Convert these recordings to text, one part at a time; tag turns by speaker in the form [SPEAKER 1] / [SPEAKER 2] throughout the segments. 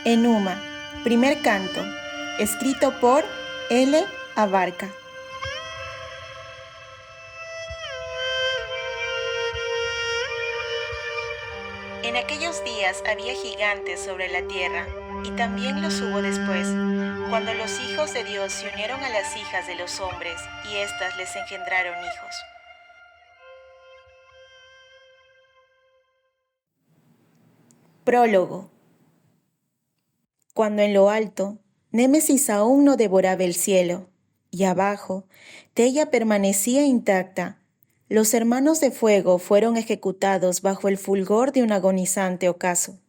[SPEAKER 1] Enuma, primer canto, escrito por L. Abarca. En aquellos días había gigantes sobre la tierra, y también los hubo después, cuando los hijos de Dios se unieron a las hijas de los hombres, y éstas les engendraron hijos. Prólogo. Cuando en lo alto, Némesis aún no devoraba el cielo, y abajo, Teia permanecía intacta, los hermanos de fuego fueron ejecutados bajo el fulgor de un agonizante ocaso.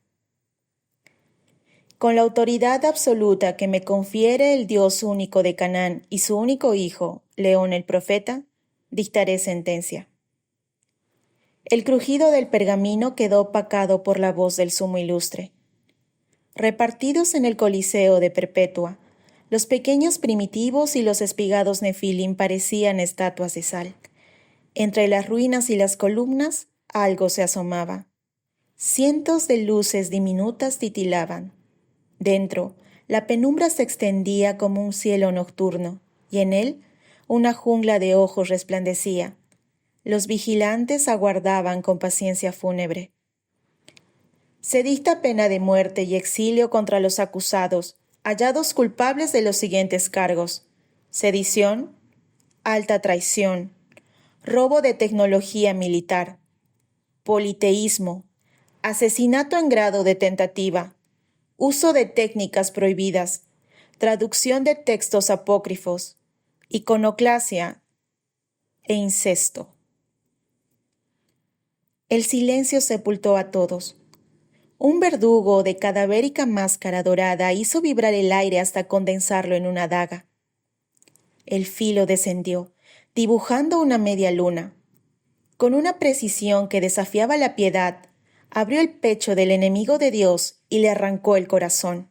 [SPEAKER 1] Con la autoridad absoluta que me confiere el Dios único de Canaán y su único hijo, León el profeta, dictaré sentencia. El crujido del pergamino quedó opacado por la voz del sumo ilustre. Repartidos en el Coliseo de Perpetua, los pequeños primitivos y los espigados nefilim parecían estatuas de sal. Entre las ruinas y las columnas, algo se asomaba. Cientos de luces diminutas titilaban. Dentro, la penumbra se extendía como un cielo nocturno, y en él, una jungla de ojos resplandecía. Los vigilantes aguardaban con paciencia fúnebre. Se dicta pena de muerte y exilio contra los acusados, hallados culpables de los siguientes cargos: sedición, alta traición, robo de tecnología militar, politeísmo, asesinato en grado de tentativa, uso de técnicas prohibidas, traducción de textos apócrifos, iconoclasia e incesto. El silencio sepultó a todos. Un verdugo de cadavérica máscara dorada hizo vibrar el aire hasta condensarlo en una daga. El filo descendió, dibujando una media luna. Con una precisión que desafiaba la piedad, abrió el pecho del enemigo de Dios y le arrancó el corazón.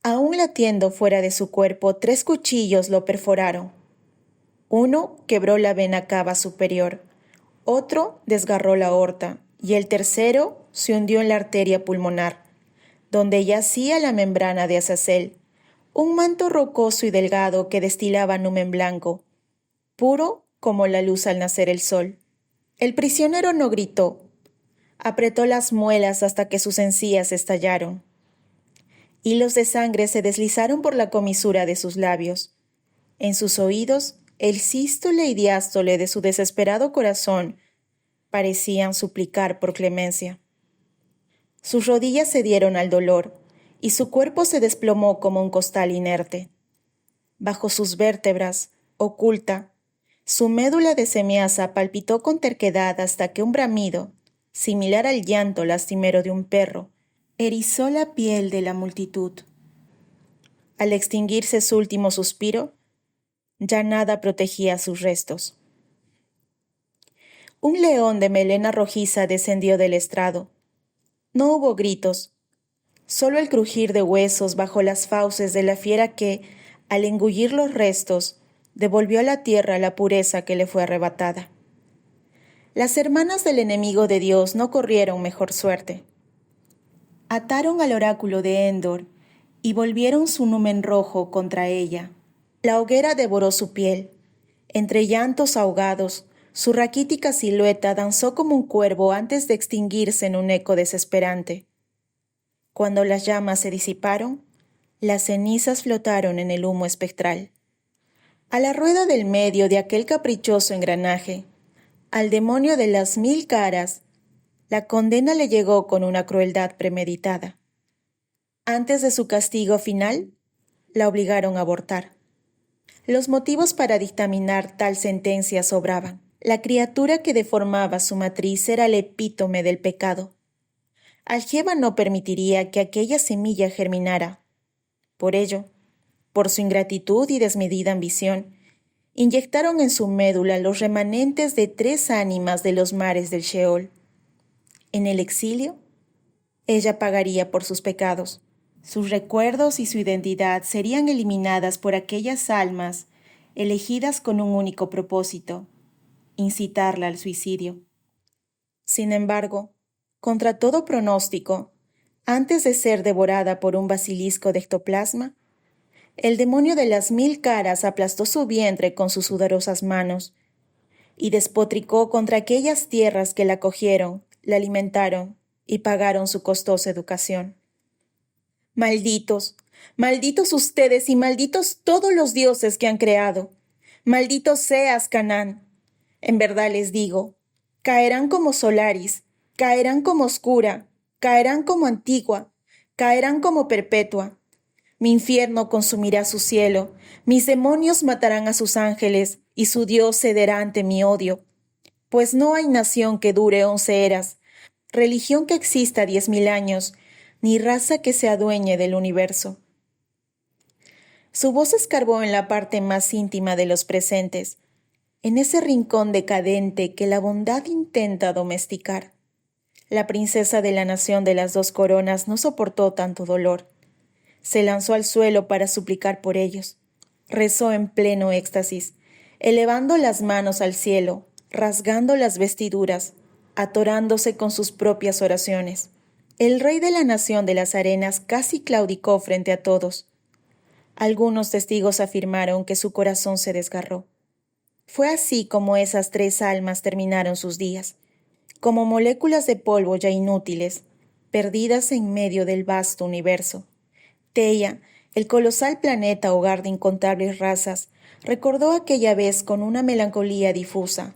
[SPEAKER 1] Aún latiendo fuera de su cuerpo, 3 cuchillos lo perforaron. Uno quebró la vena cava superior, otro desgarró la aorta y el tercero se hundió en la arteria pulmonar, donde yacía la membrana de Azazel, un manto rocoso y delgado que destilaba numen blanco, puro como la luz al nacer el sol. El prisionero no gritó. Apretó las muelas hasta que sus encías estallaron. Hilos de sangre se deslizaron por la comisura de sus labios. En sus oídos, el sístole y diástole de su desesperado corazón parecían suplicar por clemencia. Sus rodillas cedieron al dolor y su cuerpo se desplomó como un costal inerte. Bajo sus vértebras, oculta, su médula de semiasa palpitó con terquedad hasta que un bramido, similar al llanto lastimero de un perro, erizó la piel de la multitud. Al extinguirse su último suspiro, ya nada protegía sus restos. Un león de melena rojiza descendió del estrado. No hubo gritos, solo el crujir de huesos bajo las fauces de la fiera que, al engullir los restos, devolvió a la tierra la pureza que le fue arrebatada. Las hermanas del enemigo de Dios no corrieron mejor suerte. Ataron al oráculo de Endor y volvieron su numen rojo contra ella. La hoguera devoró su piel. Entre llantos ahogados, su raquítica silueta danzó como un cuervo antes de extinguirse en un eco desesperante. Cuando las llamas se disiparon, las cenizas flotaron en el humo espectral. A la rueda del medio de aquel caprichoso engranaje, al demonio de las 1000 caras, la condena le llegó con una crueldad premeditada. Antes de su castigo final, la obligaron a abortar. Los motivos para dictaminar tal sentencia sobraban. La criatura que deformaba su matriz era el epítome del pecado. Algeba no permitiría que aquella semilla germinara. Por ello, por su ingratitud y desmedida ambición, inyectaron en su médula los remanentes de 3 ánimas de los mares del Sheol. En el exilio, ella pagaría por sus pecados. Sus recuerdos y su identidad serían eliminadas por aquellas almas elegidas con un único propósito: incitarla al suicidio. Sin embargo, contra todo pronóstico, antes de ser devorada por un basilisco de ectoplasma, el demonio de las 1000 caras aplastó su vientre con sus sudorosas manos y despotricó contra aquellas tierras que la acogieron, la alimentaron y pagaron su costosa educación. Malditos, malditos ustedes y malditos todos los dioses que han creado. Maldito seas, Canaán. En verdad les digo, caerán como Solaris, caerán como Oscura, caerán como Antigua, caerán como Perpetua. Mi infierno consumirá su cielo, mis demonios matarán a sus ángeles, y su Dios cederá ante mi odio. Pues no hay nación que dure 11 eras, religión que exista 10.000 años, ni raza que se adueñe del universo. Su voz escarbó en la parte más íntima de los presentes, en ese rincón decadente que la bondad intenta domesticar. La princesa de la nación de las 2 coronas no soportó tanto dolor. Se lanzó al suelo para suplicar por ellos. Rezó en pleno éxtasis, elevando las manos al cielo, rasgando las vestiduras, atorándose con sus propias oraciones. El rey de la nación de las arenas casi claudicó frente a todos. Algunos testigos afirmaron que su corazón se desgarró. Fue así como esas 3 almas terminaron sus días, como moléculas de polvo ya inútiles, perdidas en medio del vasto universo. Theia, el colosal planeta hogar de incontables razas, recordó aquella vez con una melancolía difusa,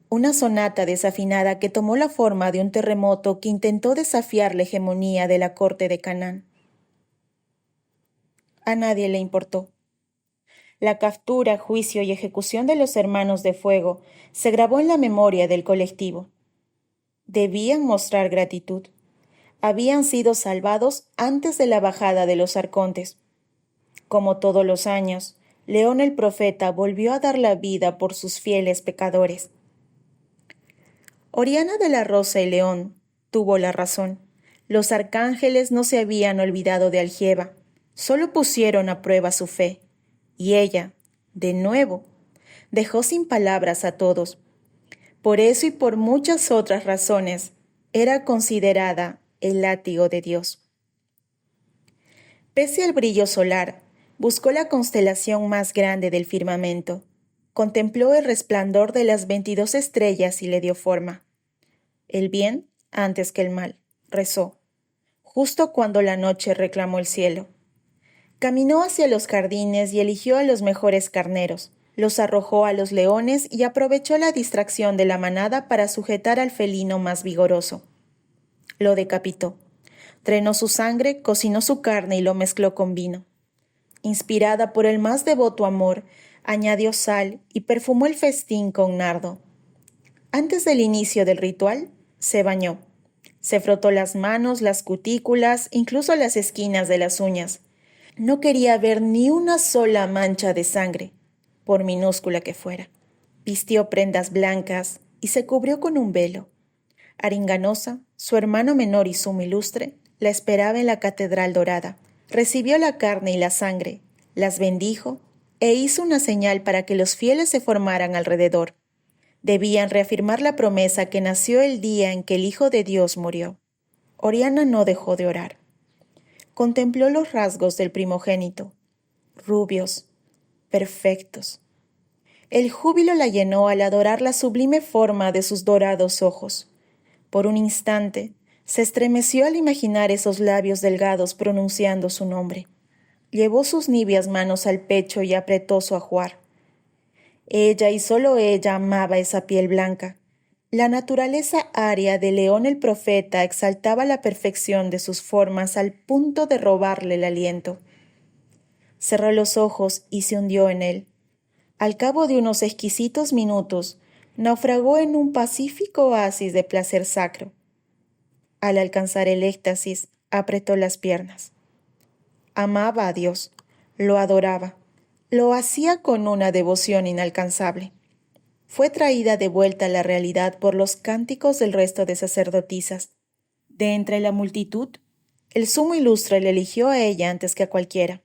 [SPEAKER 1] una sonata desafinada que tomó la forma de un terremoto que intentó desafiar la hegemonía de la corte de Canaán. A nadie le importó. La captura, juicio y ejecución de los hermanos de fuego se grabó en la memoria del colectivo. Debían mostrar gratitud. Habían sido salvados antes de la bajada de los arcontes. Como todos los años, León el profeta volvió a dar la vida por sus fieles pecadores. Oriana de la Rosa y León tuvo la razón. Los arcángeles no se habían olvidado de Algieba, solo pusieron a prueba su fe. Y ella, de nuevo, dejó sin palabras a todos. Por eso y por muchas otras razones, era considerada el látigo de Dios. Pese al brillo solar, buscó la constelación más grande del firmamento, contempló el resplandor de las 22 estrellas y le dio forma. El bien antes que el mal, rezó, justo cuando la noche reclamó el cielo. Caminó hacia los jardines y eligió a los mejores carneros, los arrojó a los leones y aprovechó la distracción de la manada para sujetar al felino más vigoroso. Lo decapitó. Drenó su sangre, cocinó su carne y lo mezcló con vino. Inspirada por el más devoto amor, añadió sal y perfumó el festín con nardo. Antes del inicio del ritual, se bañó. Se frotó las manos, las cutículas, incluso las esquinas de las uñas. No quería ver ni una sola mancha de sangre, por minúscula que fuera. Vistió prendas blancas y se cubrió con un velo. Aringanosa, su hermano menor y sumo ilustre, la esperaba en la catedral dorada. Recibió la carne y la sangre, las bendijo e hizo una señal para que los fieles se formaran alrededor. Debían reafirmar la promesa que nació el día en que el Hijo de Dios murió. Oriana no dejó de orar. Contempló los rasgos del primogénito, rubios, perfectos. El júbilo la llenó al adorar la sublime forma de sus dorados ojos. Por un instante, se estremeció al imaginar esos labios delgados pronunciando su nombre. Llevó sus niveas manos al pecho y apretó su ajuar. Ella y solo ella amaba esa piel blanca. La naturaleza aria de León el profeta exaltaba la perfección de sus formas al punto de robarle el aliento. Cerró los ojos y se hundió en él. Al cabo de unos exquisitos minutos, naufragó en un pacífico oasis de placer sacro. Al alcanzar el éxtasis, apretó las piernas. Amaba a Dios, lo adoraba, lo hacía con una devoción inalcanzable. Fue traída de vuelta a la realidad por los cánticos del resto de sacerdotisas. De entre la multitud, el sumo ilustre le eligió a ella antes que a cualquiera.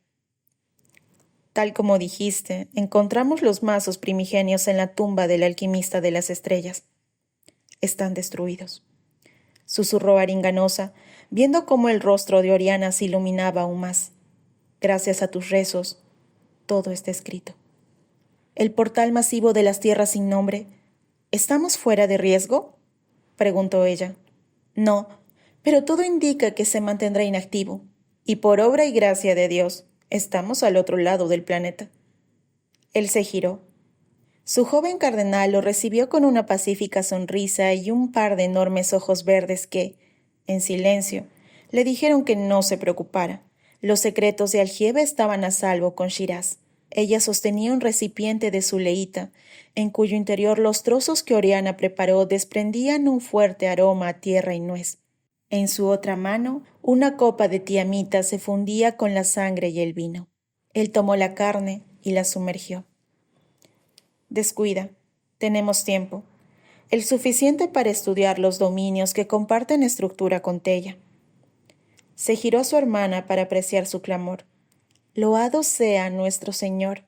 [SPEAKER 1] Tal como dijiste, encontramos los mazos primigenios en la tumba del alquimista de las estrellas. Están destruidos. Susurró Aringanosa, viendo cómo el rostro de Oriana se iluminaba aún más. Gracias a tus rezos, todo está escrito. El portal masivo de las tierras sin nombre. ¿Estamos fuera de riesgo?, preguntó ella. No, pero todo indica que se mantendrá inactivo, y por obra y gracia de Dios, estamos al otro lado del planeta. Él se giró. Su joven cardenal lo recibió con una pacífica sonrisa y un par de enormes ojos verdes que, en silencio, le dijeron que no se preocupara. Los secretos de Algieva estaban a salvo con Shiraz. Ella sostenía un recipiente de su leíta, en cuyo interior los trozos que Oriana preparó desprendían un fuerte aroma a tierra y nuez. En su otra mano, una copa de tiamita se fundía con la sangre y el vino. Él tomó la carne y la sumergió. Descuida, tenemos tiempo, el suficiente para estudiar los dominios que comparten estructura con Tella. Se giró a su hermana para apreciar su clamor. Loado sea nuestro Señor.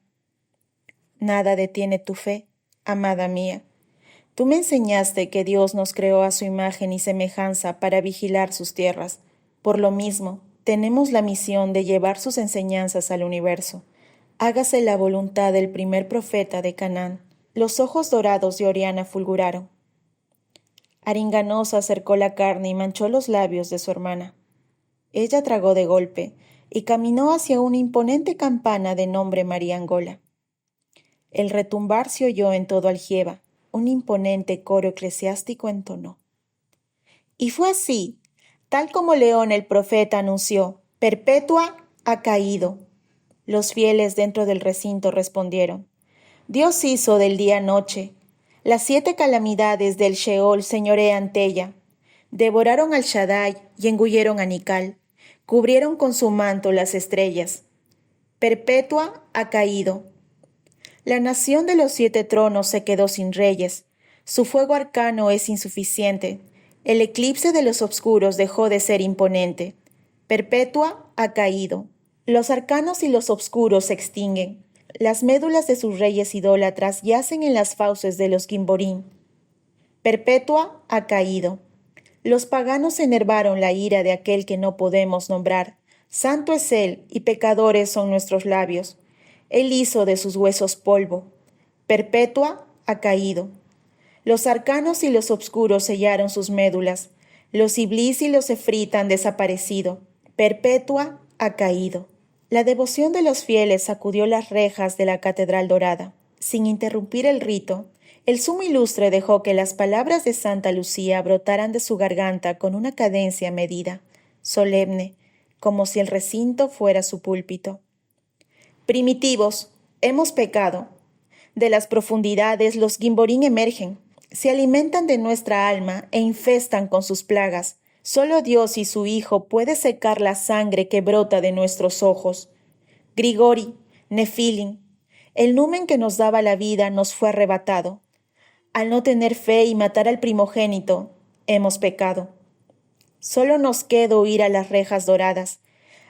[SPEAKER 1] Nada detiene tu fe, amada mía. Tú me enseñaste que Dios nos creó a su imagen y semejanza para vigilar sus tierras. Por lo mismo, tenemos la misión de llevar sus enseñanzas al universo. Hágase la voluntad del primer profeta de Canaán. Los ojos dorados de Oriana fulguraron. Aringanosa acercó la carne y manchó los labios de su hermana. Ella tragó de golpe y caminó hacia una imponente campana de nombre María Angola. El retumbar se oyó en todo Algieva. Un imponente coro eclesiástico entonó. Y fue así, tal como León el profeta anunció, Perpetua ha caído. Los fieles dentro del recinto respondieron. Dios hizo del día noche. Las 7 calamidades del Sheol señorean Tella. Devoraron al Shaddai y engulleron a Nikal. Cubrieron con su manto las estrellas. Perpetua ha caído. La nación de los 7 tronos se quedó sin reyes. Su fuego arcano es insuficiente. El eclipse de los obscuros dejó de ser imponente. Perpetua ha caído. Los arcanos y los obscuros se extinguen. Las médulas de sus reyes idólatras yacen en las fauces de los Gimborín. Perpetua ha caído. Los paganos enervaron la ira de aquel que no podemos nombrar. Santo es él y pecadores son nuestros labios. Él hizo de sus huesos polvo. Perpetua ha caído. Los arcanos y los obscuros sellaron sus médulas. Los iblis y los efrit han desaparecido. Perpetua ha caído. La devoción de los fieles sacudió las rejas de la catedral dorada. Sin interrumpir el rito, el sumo ilustre dejó que las palabras de Santa Lucía brotaran de su garganta con una cadencia medida, solemne, como si el recinto fuera su púlpito. Primitivos, hemos pecado. De las profundidades los Gimborín emergen, se alimentan de nuestra alma e infestan con sus plagas. Solo Dios y su Hijo puede secar la sangre que brota de nuestros ojos. Grigori, Nefilim, el numen que nos daba la vida nos fue arrebatado. Al no tener fe y matar al primogénito, hemos pecado. Solo nos queda huir a las rejas doradas,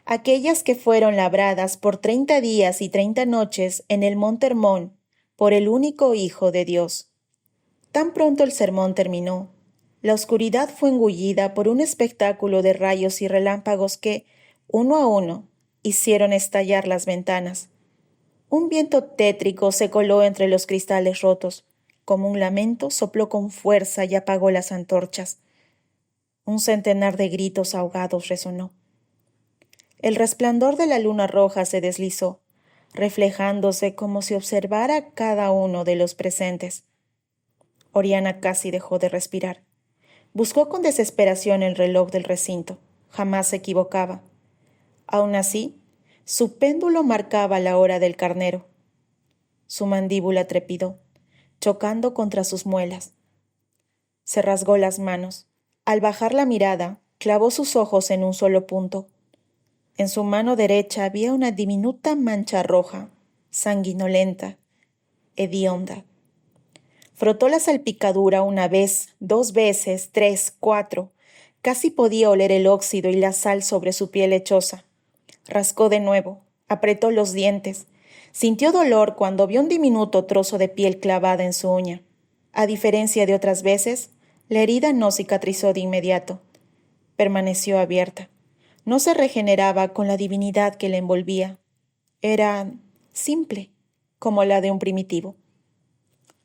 [SPEAKER 1] aquellas que fueron labradas por 30 días y 30 noches en el monte Hermón por el único Hijo de Dios. Tan pronto el sermón terminó, la oscuridad fue engullida por un espectáculo de rayos y relámpagos que, uno a uno, hicieron estallar las ventanas. Un viento tétrico se coló entre los cristales rotos. Como un lamento, sopló con fuerza y apagó las antorchas. Un centenar de gritos ahogados resonó. El resplandor de la luna roja se deslizó, reflejándose como si observara cada uno de los presentes. Oriana casi dejó de respirar. Buscó con desesperación el reloj del recinto. Jamás se equivocaba. Aun así, su péndulo marcaba la hora del carnero. Su mandíbula trepidó, chocando contra sus muelas. Se rasgó las manos. Al bajar la mirada, clavó sus ojos en un solo punto. En su mano derecha había una diminuta mancha roja, sanguinolenta, hedionda. Frotó la salpicadura una vez, 2 veces, 3, 4. Casi podía oler el óxido y la sal sobre su piel lechosa. Rascó de nuevo, apretó los dientes. Sintió dolor cuando vio un diminuto trozo de piel clavada en su uña. A diferencia de otras veces, la herida no cicatrizó de inmediato. permaneció abierta. No se regeneraba con la divinidad que la envolvía. Era simple, como la de un primitivo.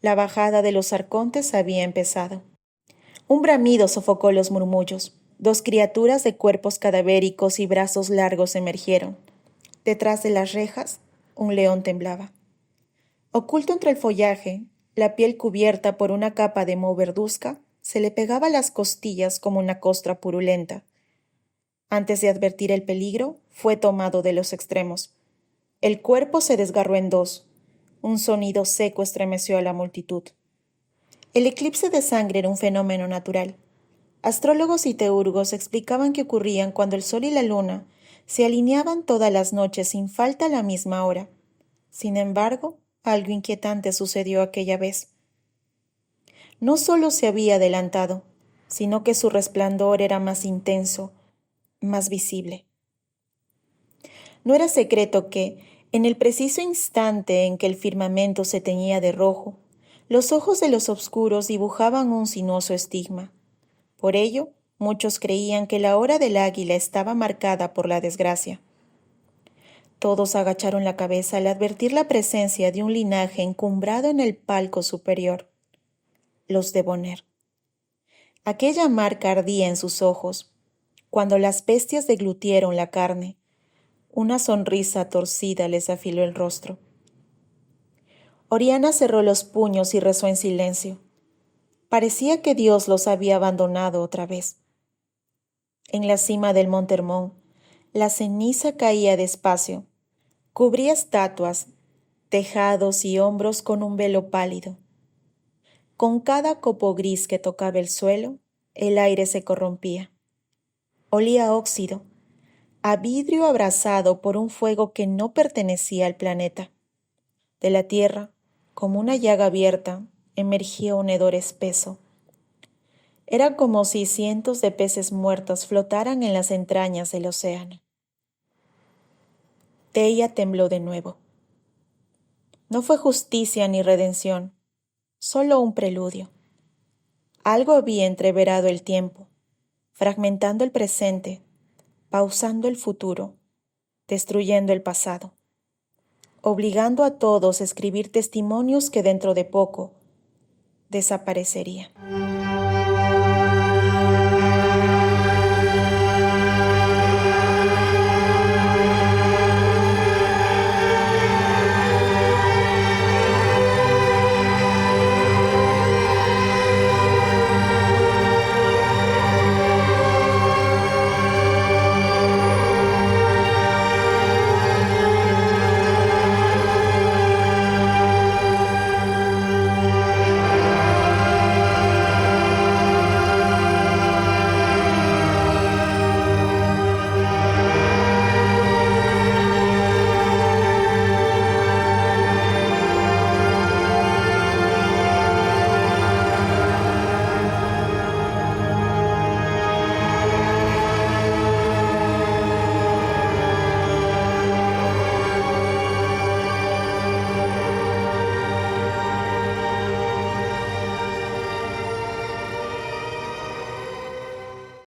[SPEAKER 1] La bajada de los arcontes había empezado. Un bramido sofocó los murmullos. Dos criaturas de cuerpos cadavéricos y brazos largos emergieron. Detrás de las rejas, un león temblaba. Oculto entre el follaje, la piel cubierta por una capa de moho verduzca se le pegaba a las costillas como una costra purulenta. Antes de advertir el peligro, fue tomado de los extremos. El cuerpo se desgarró en dos. Un sonido seco estremeció a la multitud. El eclipse de sangre era un fenómeno natural. Astrólogos y teurgos explicaban que ocurrían cuando el sol y la luna se alineaban todas las noches sin falta a la misma hora. Sin embargo, algo inquietante sucedió aquella vez. No solo se había adelantado, sino que su resplandor era más intenso, más visible. No era secreto que, en el preciso instante en que el firmamento se teñía de rojo, los ojos de los obscuros dibujaban un sinuoso estigma. Por ello, muchos creían que la hora del águila estaba marcada por la desgracia. Todos agacharon la cabeza al advertir la presencia de un linaje encumbrado en el palco superior, los de Bonner. Aquella marca ardía en sus ojos. Cuando las bestias deglutieron la carne, una sonrisa torcida les afiló el rostro. Oriana cerró los puños y rezó en silencio. Parecía que Dios los había abandonado otra vez. En la cima del Monte Hermón, la ceniza caía despacio, cubría estatuas, tejados y hombros con un velo pálido. Con cada copo gris que tocaba el suelo, el aire se corrompía. Olía a óxido, a vidrio abrasado por un fuego que no pertenecía al planeta. De la tierra, como una llaga abierta, emergía un hedor espeso. Era como si cientos de peces muertos flotaran en las entrañas del océano. Teia tembló de nuevo. No fue justicia ni redención, solo un preludio. Algo había entreverado el tiempo, fragmentando el presente, pausando el futuro, destruyendo el pasado, obligando a todos a escribir testimonios que dentro de poco desaparecerían.